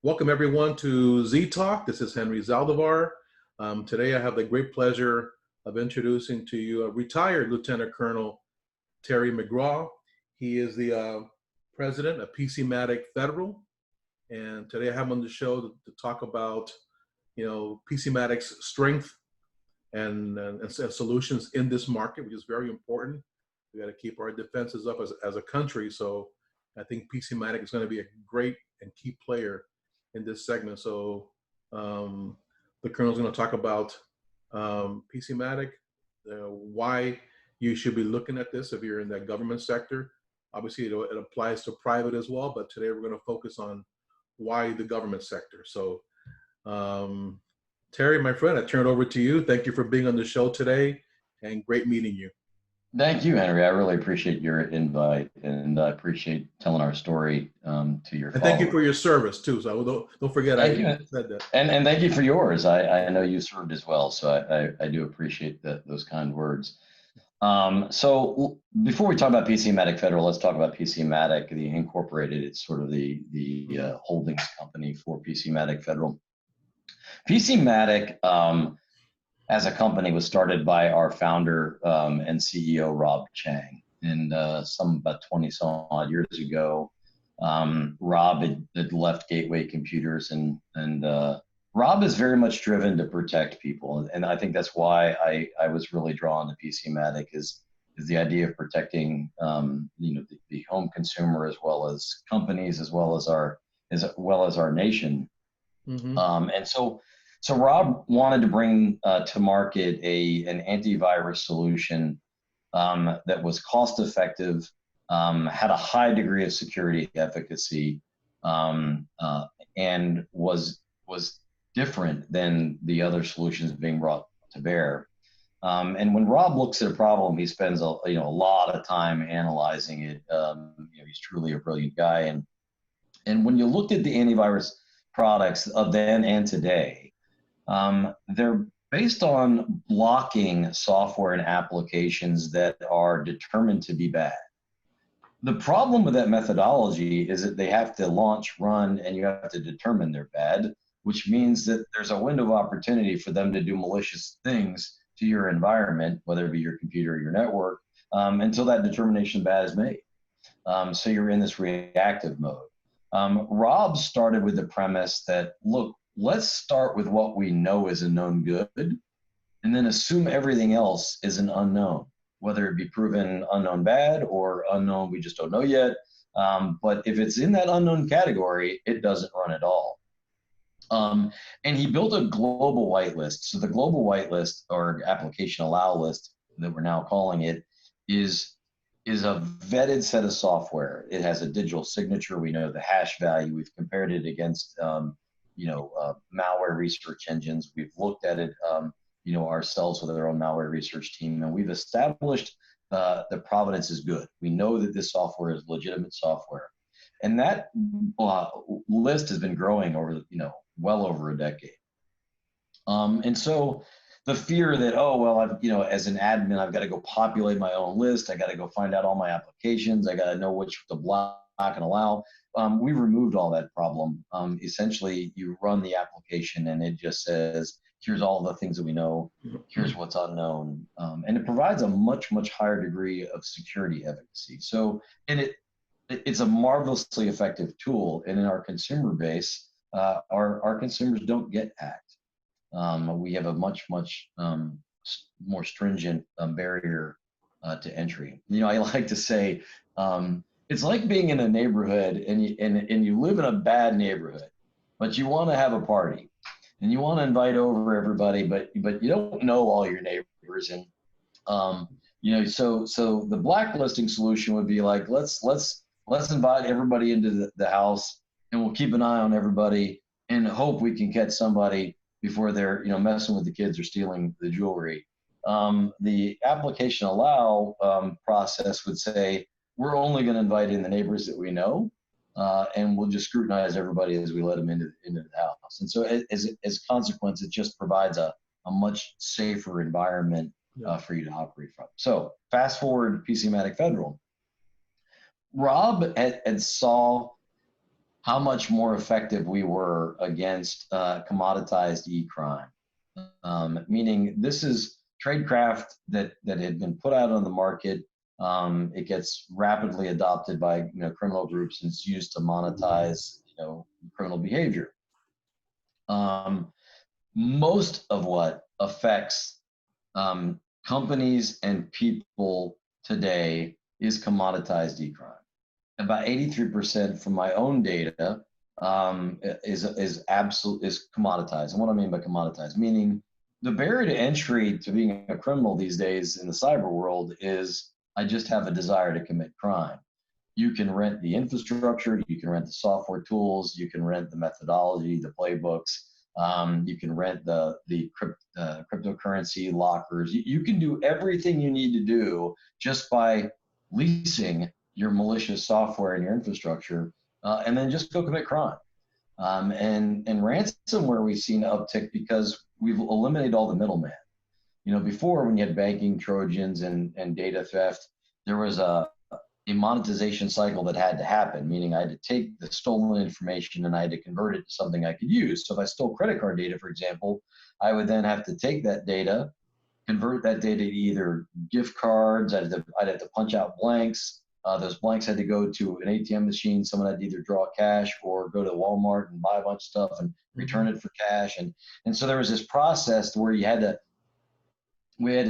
Welcome everyone to Z Talk. This is Henry Zaldivar. Today I have the great pleasure of introducing to you a retired Lieutenant Colonel Terry McGraw. He is the president of PCMatic Federal. And today I have him on the show to talk about, PCMatic's strength and solutions in this market, which is very important. We got to keep our defenses up as a country. So I think PCMatic is going to be a great and key player in this segment. So the Colonel's going to talk about PCMatic, why you should be looking at this if you're in that government sector. Obviously, it applies to private as well, but today we're going to focus on why the government sector. So Terry, my friend, I turn it over to you. Thank you for being on the show today, and great meeting you. Thank you, Henry. I really appreciate your invite, and I appreciate telling our story to your followers. And thank you for your service too. So don't forget I said that. And thank you for yours. I know you served as well, so I do appreciate those kind words. So before we talk about PCMatic Federal, let's talk about PCMatic, the Incorporated. It's sort of the holdings company for PCMatic Federal. PCMatic as a company was started by our founder and CEO, Rob Chang. And about 20 some odd years ago, Rob had left Gateway Computers, and Rob is very much driven to protect people. And I think that's why I was really drawn to PCMatic is the idea of protecting the home consumer, as well as companies, as well as our nation. Mm-hmm. And so Rob wanted to bring to market an antivirus solution that was cost effective, had a high degree of security efficacy, and was different than the other solutions being brought to bear. And when Rob looks at a problem, he spends a lot of time analyzing it. He's truly a brilliant guy. And when you looked at the antivirus products of then and today, they're based on blocking software and applications that are determined to be bad. The problem with that methodology is that they have to launch, run, and you have to determine they're bad, which means that there's a window of opportunity for them to do malicious things to your environment, whether it be your computer or your network, until that determination bad is made. So you're in this reactive mode. Rob started with the premise that, look, let's start with what we know is a known good, and then assume everything else is an unknown, whether it be proven unknown bad or unknown we just don't know yet. But if it's in that unknown category, it doesn't run at all. And he built a global whitelist. So the global whitelist, or application allow list that we're now calling it, is a vetted set of software. It has a digital signature. We know the hash value. We've compared it against malware research engines. We've looked at it, ourselves with our own malware research team, and we've established the provenance is good. We know that this software is legitimate software, and that list has been growing over, well over a decade. And so the fear that, as an admin, I've got to go populate my own list. I got to go find out all my applications. I got to know which to block and allow. We removed all that problem. Essentially, you run the application and it just says, here's all the things that we know, here's what's unknown. And it provides a much, much higher degree of security efficacy. So, and it's a marvelously effective tool. And in our consumer base, our consumers don't get hacked. We have a much, much more stringent barrier to entry. I like to say, it's like being in a neighborhood and you live in a bad neighborhood, but you want to have a party and you want to invite over everybody, but you don't know all your neighbors. And, so the blacklisting solution would be like, let's invite everybody into the house, and we'll keep an eye on everybody and hope we can catch somebody before they're, messing with the kids or stealing the jewelry. The application allow process would say, we're only going to invite in the neighbors that we know, and we'll just scrutinize everybody as we let them into the house. And so as a consequence, it just provides a much safer environment for you to operate from. So fast forward to PCMatic Federal. Rob had saw how much more effective we were against commoditized e-crime. Meaning this is tradecraft that had been put out on the market. It gets rapidly adopted by criminal groups and it's used to monetize criminal behavior. Most of what affects companies and people today is commoditized e-crime. About 83% from my own data is commoditized. And what I mean by commoditized, meaning the barrier to entry to being a criminal these days in the cyber world is I just have a desire to commit crime. You can rent the infrastructure, you can rent the software tools, you can rent the methodology, the playbooks, you can rent the cryptocurrency lockers. You can do everything you need to do just by leasing your malicious software and your infrastructure, and then just go commit crime. And ransomware, we've seen an uptick because we've eliminated all the middlemen. Before, when you had banking Trojans and data theft, there was a monetization cycle that had to happen, meaning I had to take the stolen information and I had to convert it to something I could use. So if I stole credit card data, for example, I would then have to take that data, convert that data to either gift cards, I'd have to punch out blanks. Those blanks had to go to an ATM machine. Someone had to either draw cash or go to Walmart and buy a bunch of stuff and return it for cash. And so there was this process where we had to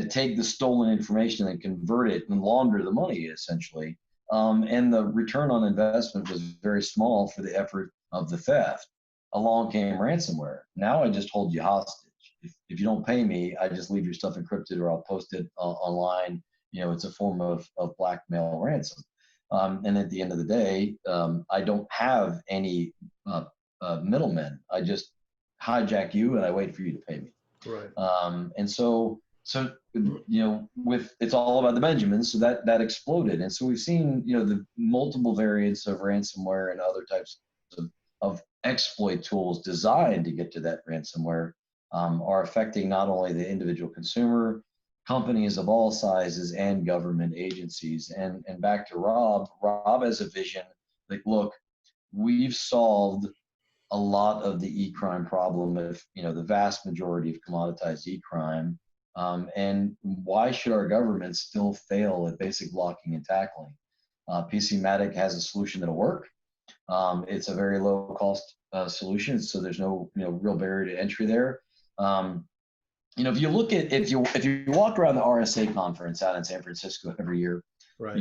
take the stolen information and convert it and launder the money, essentially. And the return on investment was very small for the effort of the theft. Along came ransomware. Now I just hold you hostage. If you don't pay me, I just leave your stuff encrypted or I'll post it online. It's a form of blackmail ransom. And at the end of the day, I don't have any middlemen. I just hijack you and I wait for you to pay me. Right. And so it's all about the Benjamins. So that exploded. And so we've seen, the multiple variants of ransomware and other types of exploit tools designed to get to that ransomware are affecting not only the individual consumer, companies of all sizes, and government agencies. And back to Rob has a vision that, look, we've solved a lot of the e-crime problem of, the vast majority of commoditized e-crime. And why should our government still fail at basic blocking and tackling? PCMatic has a solution that'll work. It's a very low cost solution, so there's no real barrier to entry there. If you walk around the RSA conference out in San Francisco every year, right.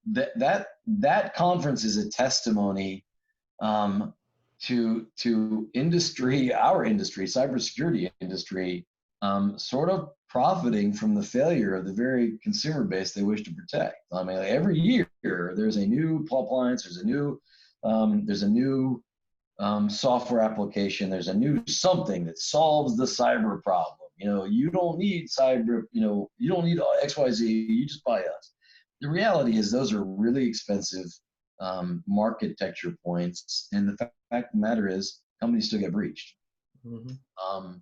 That conference is a testimony to industry, our industry, cybersecurity industry, sort of profiting from the failure of the very consumer base they wish to protect. I mean, every year there's a new appliance, there's a new software application, there's a new something that solves the cyber problem. You don't need cyber, you don't need XYZ, you just buy us. The reality is those are really expensive marketecture points, and the fact of the matter is companies still get breached. Mm-hmm.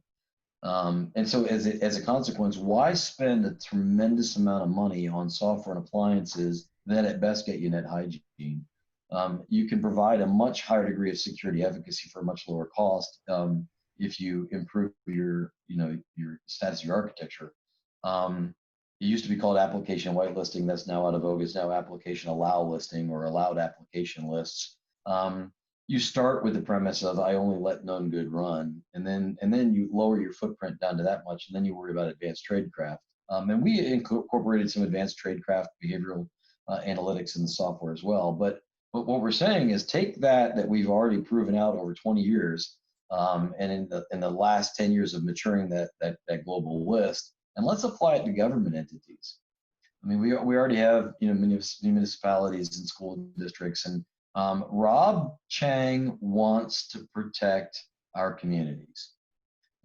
And so as a consequence, why spend a tremendous amount of money on software and appliances that at best get you net hygiene? You can provide a much higher degree of security efficacy for a much lower cost if you improve your status of your architecture. It used to be called application whitelisting. That's now out of vogue. It's now application allow listing or allowed application lists. You start with the premise of I only let known good run, and then you lower your footprint down to that much, and then you worry about advanced tradecraft. And we incorporated some advanced tradecraft behavioral analytics in the software as well. But what we're saying is take that we've already proven out over 20 years, and in the last 10 years of maturing that global list, and let's apply it to government entities. I mean, we already have municipalities and school districts, and Rob Chang wants to protect our communities,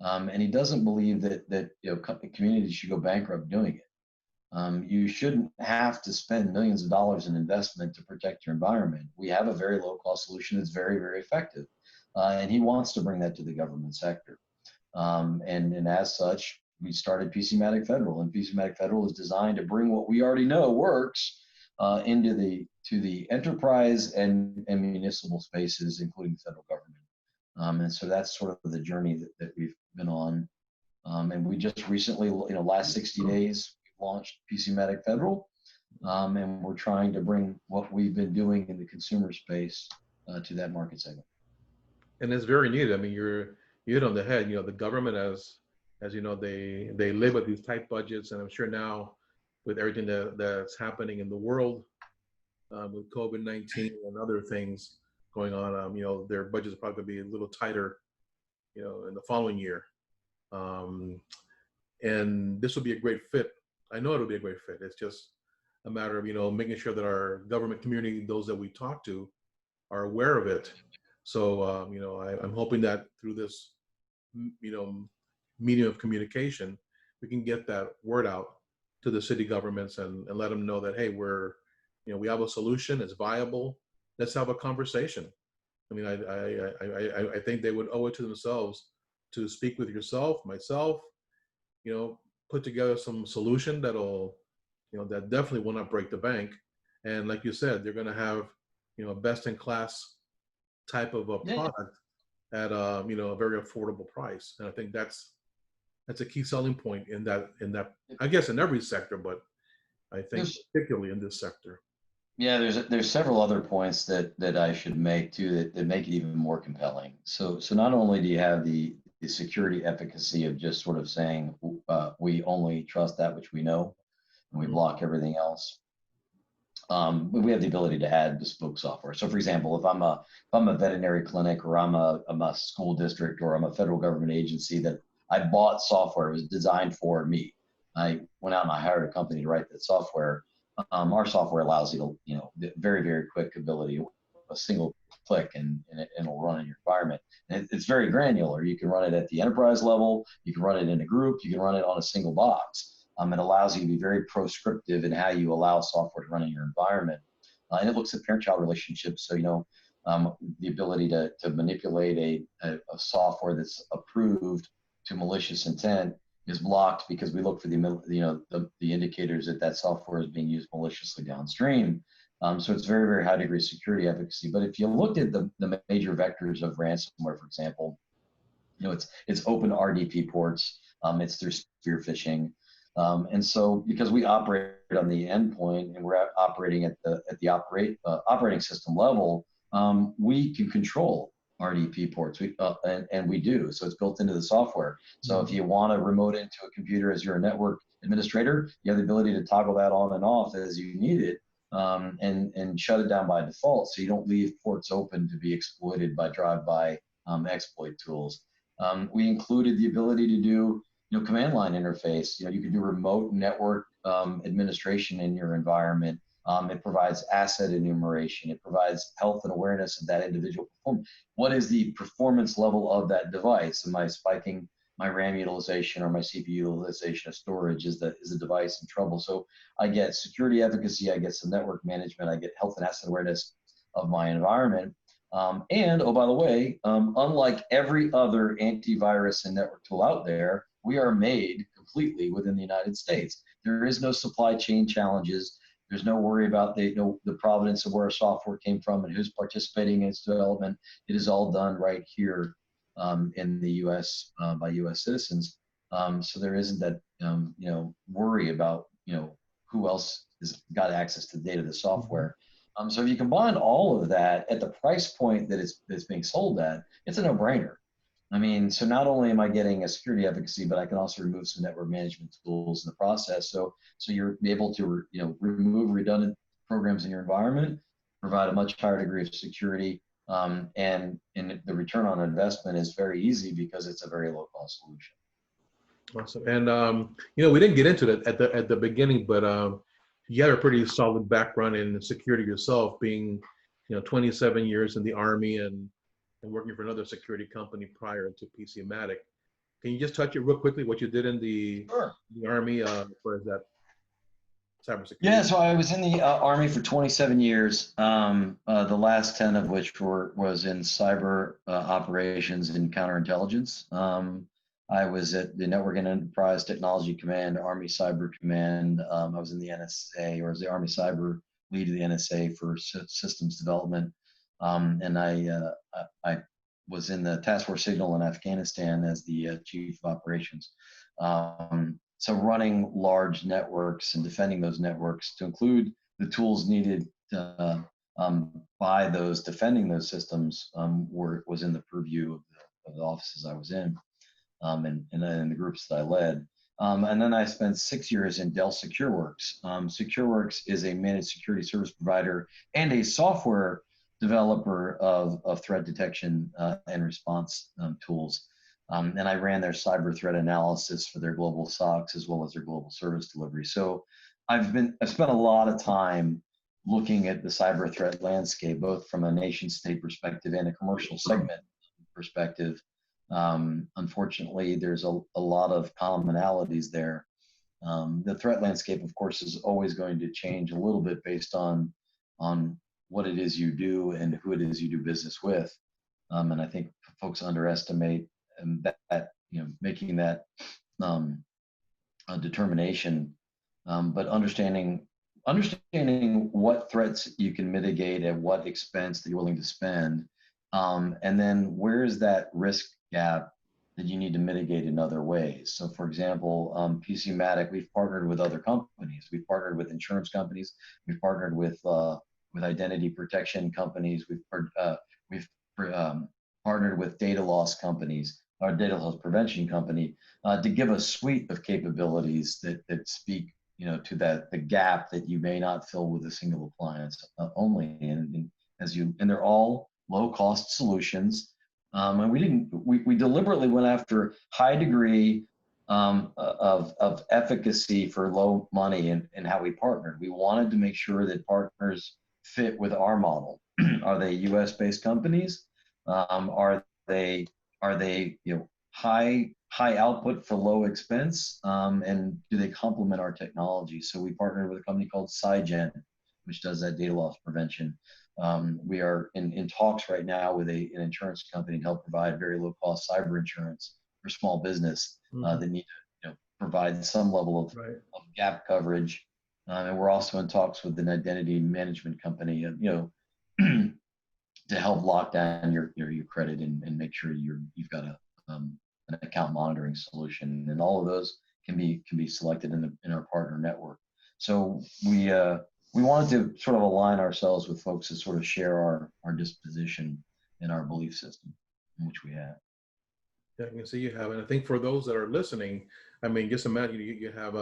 and he doesn't believe that communities should go bankrupt doing it. You shouldn't have to spend millions of dollars in investment to protect your environment. We have a very low cost solution that's very, very effective, and he wants to bring that to the government sector. And as such, we started PCMatic Federal, and PCMatic Federal is designed to bring what we already know works into the to the enterprise and municipal spaces, including the federal government. And so that's sort of the journey that we've been on. And we just recently, last 60 days, we launched PCMatic Federal, and we're trying to bring what we've been doing in the consumer space to that market segment. And it's very needed. I mean, you hit on the head. You know, the government, as you know, they live with these tight budgets, and I'm sure now with everything that's happening in the world, with COVID-19 and other things going on, their budgets are probably going to be a little tighter, in the following year. And this will be a great fit. I know it'll be a great fit. It's just a matter of, making sure that our government community, those that we talk to, are aware of it. So, I'm hoping that through this, medium of communication, we can get that word out to the city governments and let them know that, hey, we have a solution, it's viable. Let's have a conversation. I mean, I think they would owe it to themselves to speak with yourself, myself, put together some solution that'll, that definitely will not break the bank. And like you said, they're going to have, a best in class type of a product at a very affordable price. And I think that's a key selling point in that, I guess in every sector, but I think particularly in this sector. Yeah, there's several other points that I should make too that make it even more compelling. So not only do you have the security efficacy of just sort of saying we only trust that which we know and we block everything else. But we have the ability to add bespoke software. So for example, if I'm a veterinary clinic, or I'm a school district, or I'm a federal government agency that I bought software, it was designed for me. I went out and I hired a company to write that software. Our software allows you to, very, very quick ability, a single click and it'll run in your environment. And it's very granular. You can run it at the enterprise level, you can run it in a group, you can run it on a single box. It allows you to be very prescriptive in how you allow software to run in your environment. And it looks at parent-child relationships. So, the ability to manipulate a software that's approved to malicious intent is blocked because we look for the indicators that software is being used maliciously downstream. So it's very, very high degree of security efficacy. But if you looked at the major vectors of ransomware, for example, it's open RDP ports, it's through spear phishing. And so because we operate on the endpoint and we're operating at the operating system level, we can control RDP ports, and we do. So it's built into the software. So if you want to remote into a computer as your network administrator, you have the ability to toggle that on and off as you need it, and shut it down by default, so you don't leave ports open to be exploited by drive-by exploit tools. We included the ability to do command line interface. You can do remote network administration in your environment. It provides asset enumeration. It provides health and awareness of that individual performance. What is the performance level of that device? Am I spiking my RAM utilization or my CPU utilization of storage? Is the device in trouble? So I get security efficacy, I get some network management, I get health and asset awareness of my environment. And oh, by the way, unlike every other antivirus and network tool out there, we are made completely within the United States. There is no supply chain challenges. There's no worry about the provenance of where our software came from and who's participating in its development. It is all done right here in the U.S. By U.S. citizens. So there isn't that worry about who else has got access to the data, the software. So if you combine all of that at the price point that it's being sold at, it's a no-brainer. I mean, so not only am I getting a security efficacy, but I can also remove some network management tools in the process. So you're able to remove redundant programs in your environment, provide a much higher degree of security, and the return on investment is very easy because it's a very low cost solution. Awesome. And we didn't get into that at the beginning, but you had a pretty solid background in security yourself, being 27 years in the Army and working for another security company prior to PCMatic. Can you just touch it real quickly, what you did in the Army, where is that, cybersecurity? Yeah, so I was in the Army for 27 years, the last 10 of which was in cyber operations and counterintelligence. I was at the Network and Enterprise Technology Command, Army Cyber Command. I was in the NSA, or the Army Cyber lead of the NSA for systems development. And I was in the Task Force Signal in Afghanistan as the chief of operations. So running large networks and defending those networks, to include the tools needed by those defending those systems, was in the purview of the offices I was in, and then the groups that I led. And then I spent 6 years in Dell SecureWorks. SecureWorks is a managed security service provider and a software developer of threat detection and response tools. And I ran their cyber threat analysis for their global SOCs as well as their global service delivery. So I've spent a lot of time looking at the cyber threat landscape, both from a nation state perspective and a commercial segment perspective. Unfortunately, there's a lot of commonalities there. The threat landscape, of course, is always going to change a little bit based on what it is you do and who it is you do business with. And I think folks underestimate that making that determination, but understanding what threats you can mitigate at what expense that you're willing to spend, and then where's that risk gap that you need to mitigate in other ways. So for example, PCMatic, we've partnered with other companies. We've partnered with insurance companies. We've partnered with identity protection companies. We've partnered with data loss companies, our data loss prevention company, to give a suite of capabilities that speak to the gap that you may not fill with a single appliance only. And they're all low cost solutions. And we deliberately went after high degree of efficacy for low money in how we partnered. We wanted to make sure that partners fit with our model. Are they US based companies? Are they high output for low expense? And do they complement our technology? So we partnered with a company called Cygen, which does that data loss prevention. We are in talks right now with an insurance company to help provide very low cost cyber insurance for small business that need to provide some level of gap coverage. And we're also in talks with an identity management company, to help lock down your credit and make sure you've got an account monitoring solution. And all of those can be selected in our partner network. So we wanted to sort of align ourselves with folks that sort of share our disposition and our belief system, in which we have. Yeah, I can see you have, and I think for those that are listening, I mean, just imagine you have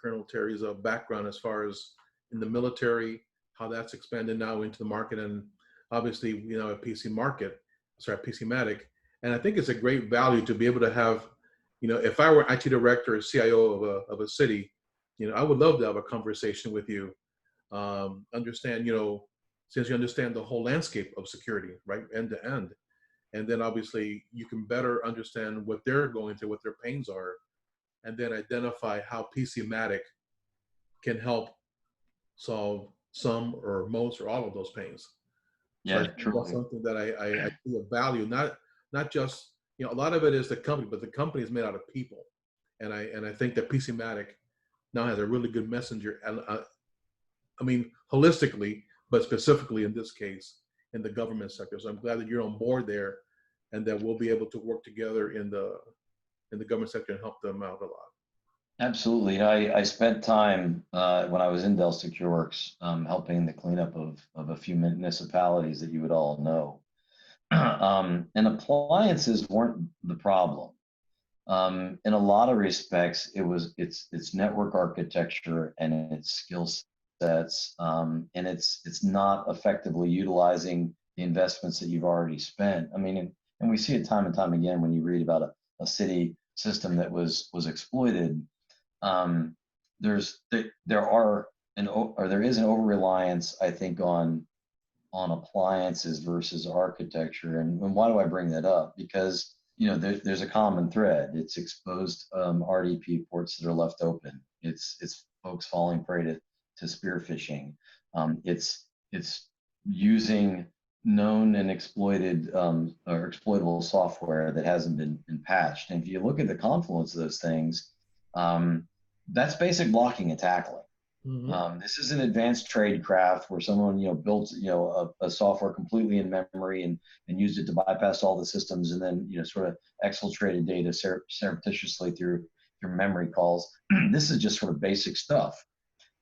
Colonel Terry's background as far as in the military, how that's expanded now into the market, and obviously at PCMatic, and I think it's a great value to be able to have, if I were IT director or CIO of a city, I would love to have a conversation with you, understand, since you understand the whole landscape of security, right, end to end. And then obviously you can better understand what they're going through, what their pains are, and then identify how PCMatic can help solve some or most or all of those pains. Yeah, so truly. That's something that I see a value, not just, a lot of it is the company, but the company is made out of people. And I think that PCMatic now has a really good messenger. I mean, holistically, but specifically in this case, in the government sector. So I'm glad that you're on board there, and that we'll be able to work together in the government sector and help them out a lot. Absolutely. I spent time when I was in Dell SecureWorks helping the cleanup of a few municipalities that you would all know. And appliances weren't the problem. In a lot of respects, it's network architecture and its skill sets, and it's not effectively utilizing the investments that you've already spent. I mean, and we see it time and time again when you read about a city system that was exploited. There is an over-reliance, I think, on appliances versus architecture. And why do I bring that up? Because there's a common thread. It's exposed RDP ports that are left open. It's folks falling prey to spear phishing. It's using known and exploited or exploitable software that hasn't been patched. And if you look at the confluence of those things, that's basic blocking and tackling. Hmm. This is an advanced tradecraft where someone, built, a software completely in memory and used it to bypass all the systems, and then, sort of exfiltrated data surreptitiously through memory calls. This is just sort of basic stuff.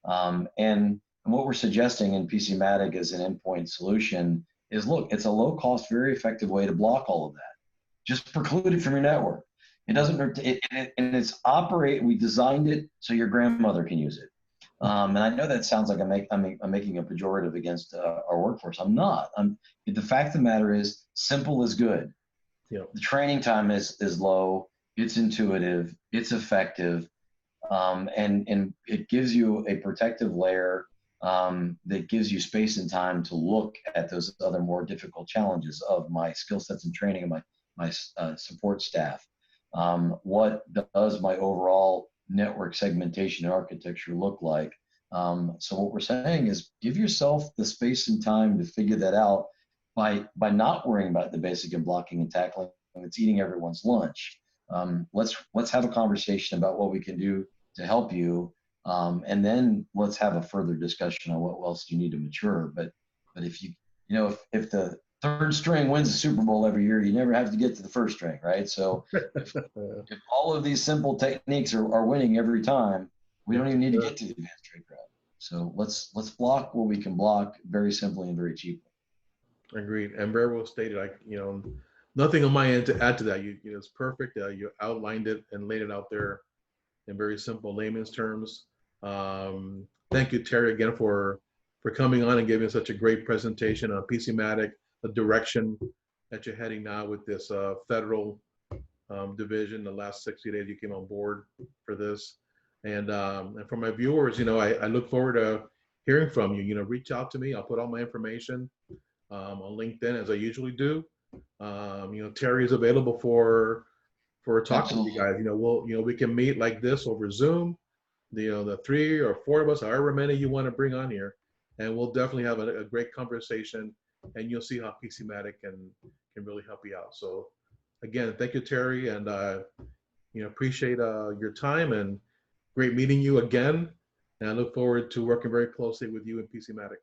And what we're suggesting in PCMatic as an endpoint solution is, look, it's a low cost, very effective way to block all of that. Just preclude it from your network. It doesn't, and it's operate. We designed it so your grandmother can use it. And I know that sounds like I'm making a pejorative against our workforce. I'm not. The fact of the matter is, simple is good. Yeah. The training time is low. It's intuitive. It's effective, and it gives you a protective layer that gives you space and time to look at those other more difficult challenges of my skill sets and training of my support staff. What does my overall network segmentation and architecture look like? So what we're saying is, give yourself the space and time to figure that out by not worrying about the basic and blocking and tackling that's eating everyone's lunch. Let's have a conversation about what we can do to help you, and then let's have a further discussion on what else you need to mature. But if if the third string wins the Super Bowl every year, you never have to get to the first string, right? So if all of these simple techniques are winning every time, we don't even need to get to the advanced tradecraft. So let's block what we can block very simply and very cheaply. Agreed. And very well stated. Nothing on my end to add to that. It's perfect. You outlined it and laid it out there in very simple layman's terms. Thank you, Terry, again for coming on and giving such a great presentation on PCMatic, the direction that you're heading now with this federal division. The last 60 days you came on board for this, and for my viewers, I look forward to hearing from you. Reach out to me. I'll put all my information on LinkedIn as I usually do. Terry is available for talking to you guys. We can meet like this over Zoom. The 3 or 4 of us, however many you want to bring on here, and we'll definitely have a great conversation. And you'll see how PCMatic can really help you out. So, again, thank you, Terry, and appreciate your time, and great meeting you again. And I look forward to working very closely with you in PCMatic.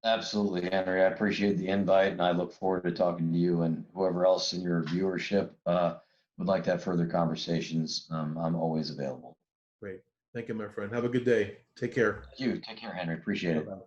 Absolutely, Henry. I appreciate the invite, and I look forward to talking to you and whoever else in your viewership would like to have further conversations. I'm always available. Great. Thank you, my friend. Have a good day. Take care. Thank you. Take care, Henry. Appreciate it. Bye-bye.